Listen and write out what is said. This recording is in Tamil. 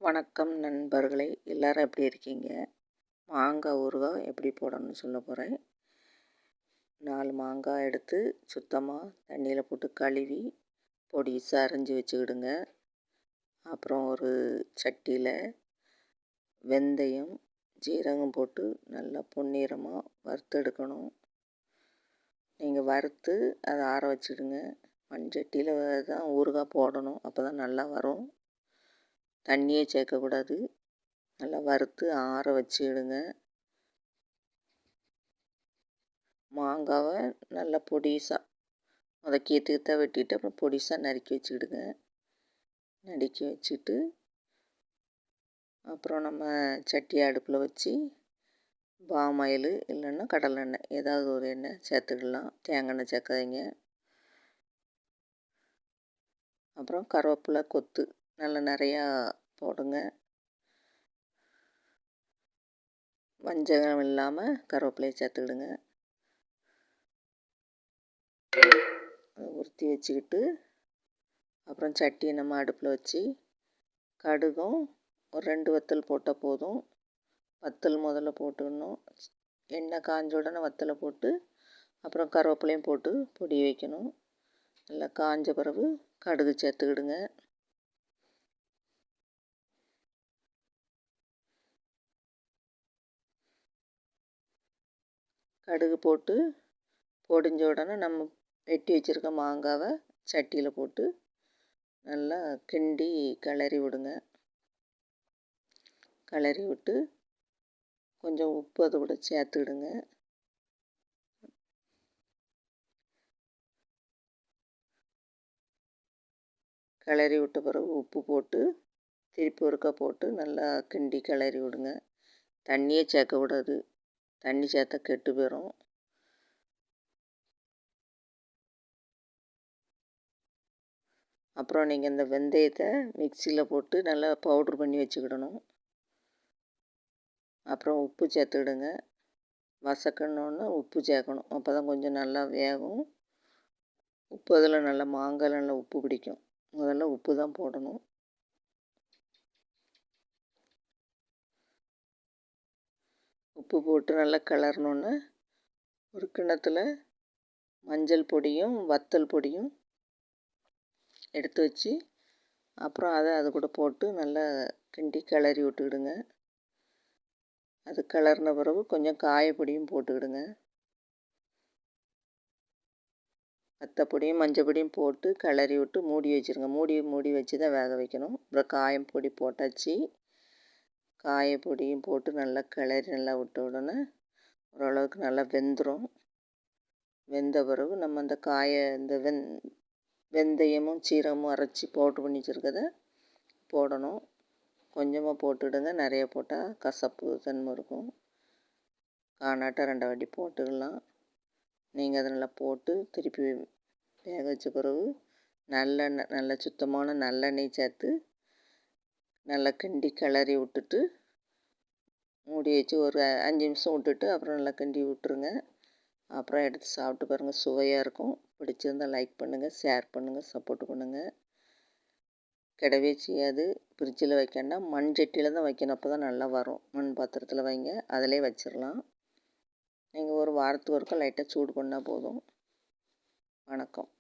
வணக்கம் நண்பர்களே, எல்லாரும் எப்படி இருக்கீங்க? மாங்காய் ஊறுகாய் எப்படி போடணும்னு சொல்ல போகிறேன். 4 மாங்காய் எடுத்து சுத்தமாக தண்ணியில் போட்டு கழுவி பொடிசாக அரைஞ்சி வச்சுக்கிடுங்க. அப்புறம் ஒரு சட்டியில் வெந்தயம் ஜீரகம் போட்டு நல்லா பொன்னிறமாக வறுத்தெடுக்கணும். நீங்கள் வறுத்து அதை ஆற வச்சுடுங்க. மண்சட்டியில் தான் ஊறுகாய் போடணும், அப்போ தான் நல்லா வரும். தண்ணியே சேர்க்கக்கூடாது. நல்லா வறுத்து ஆற வச்சுடுங்க. மாங்காவை நல்லா பொடிசாக கீற்று வெட்டிட்டு அப்புறம் பொடிசாக நறுக்கி வச்சுக்கிடுங்க. நறுக்கி வச்சுட்டு அப்புறம் நம்ம சட்டியை அடுப்பில் வச்சு பாம் ஆயில் இல்லைன்னா கடலெண்ணெய் ஏதாவது ஒரு எண்ணெய் சேர்த்துக்கலாம். தேங்காய் எண்ணெய் சேர்க்காதீங்க. அப்புறம் கருவேப்பிலை கொத்து நல்லா நிறையா போடுங்க. வஞ்சகம் இல்லாமல் கருவேப்பிலையை சேர்த்துக்கிடுங்க. உருத்தி வச்சுக்கிட்டு அப்புறம் சட்டியை நம்ம அடுப்பில் வச்சு கடுகும் ஒரு 2 வத்தல் போட்டால் போதும். வத்தல் முதல்ல போட்டுக்கணும். எண்ணெய் காஞ்ச உடனே வத்தலை போட்டு அப்புறம் கருவேப்பிலையும் போட்டு பொடி வைக்கணும். நல்லா காஞ்ச பிறகு கடுகு சேர்த்துக்கிடுங்க. கடுகு போட்டு பொடிஞ்ச உடனே நம்ம வெட்டி வச்சுருக்க மாங்காவை சட்டியில் போட்டு நல்லா கிண்டி கிளறி விடுங்க. கிளறி விட்டு கொஞ்சம் உப்பு அதை கூட சேர்த்துக்கிடுங்க. கிளறி விட்ட பிறகு உப்பு போட்டு திருப்பி ஒருக்கா போட்டு நல்லா கிண்டி கிளறி விடுங்க. தண்ணியே சேர்க்கக்கூடாது, தண்ணி சேர்த்தா கெட்டு போயிடும். அப்புறம் நீங்கள் இந்த வெந்தயத்தை மிக்சியில் போட்டு நல்லா பவுட்ரு பண்ணி வச்சுக்கிடணும். அப்புறம் உப்பு சேர்த்துக்கிடுங்க. வசக்கணுன்னு உப்பு சேர்க்கணும், அப்போ தான் கொஞ்சம் நல்லா வேகும். உப்பு அதில் நல்லா மாங்காய் நல்லா உப்பு பிடிக்கும். முதல்ல உப்பு தான் போடணும். உப்பு போட்டு நல்லா கிளறணுன்னு ஒரு கிண்ணத்தில் மஞ்சள் பொடியும் வத்தல் பொடியும் எடுத்து வச்சு அப்புறம் அது கூட போட்டு நல்லா கிண்டி கிளறி விட்டுக்கிடுங்க. அது கிளறின பிறகு கொஞ்சம் காயப்பொடியும் போட்டுக்கிடுங்க. வத்தப்பொடியும் மஞ்சள் பொடியும் போட்டு கிளறி விட்டு மூடி வச்சுருங்க. மூடி வச்சு தான் வேக வைக்கணும். அப்புறம் காயம் பொடி போட்டாச்சு. காயப்பொடியும் போட்டு நல்லா கிளறி நல்லா விட்ட உடனே ஓரளவுக்கு நல்லா வெந்துடும். வெந்த பிறகு நம்ம அந்த இந்த வெந்தயமும் சீரகமும் அரைச்சி பவுட்ரு பண்ணி வச்சுருக்கதை போடணும். கொஞ்சமாக போட்டுவிடுங்க, நிறைய போட்டால் கசப்பு தன்மை இருக்கும். காணாட்ட 2 வாட்டி போட்டுக்கலாம். நீங்கள் அதை நல்லா போட்டு திருப்பி வேக வச்ச பிறகு நல்லெண்ணெய், நல்ல சுத்தமான நல்லெண்ணெய் சேர்த்து நல்லா கிண்டி கிளறி விட்டுட்டு மூடி வச்சு ஒரு 5 நிமிஷம் விட்டுட்டு அப்புறம் நல்லா கிண்டி விட்டுருங்க. அப்புறம் எடுத்து சாப்பிட்டு பாருங்கள், சுவையாக இருக்கும். பிடிச்சிருந்தால் லைக் பண்ணுங்கள், ஷேர் பண்ணுங்கள், சப்போர்ட் பண்ணுங்கள். கிடவே செய்யாது. ஃப்ரிட்ஜில் வைக்கணும்னா மண் சட்டியில் தான் வைக்கணும், அப்போ தான் நல்லா வரும். மண் பாத்திரத்தில் வைங்க, அதிலே வச்சிடலாம். நீங்கள் ஒரு வாரத்துக்கு ஒருக்கா லைட்டாக சூடு பண்ணால் போதும். வணக்கம்.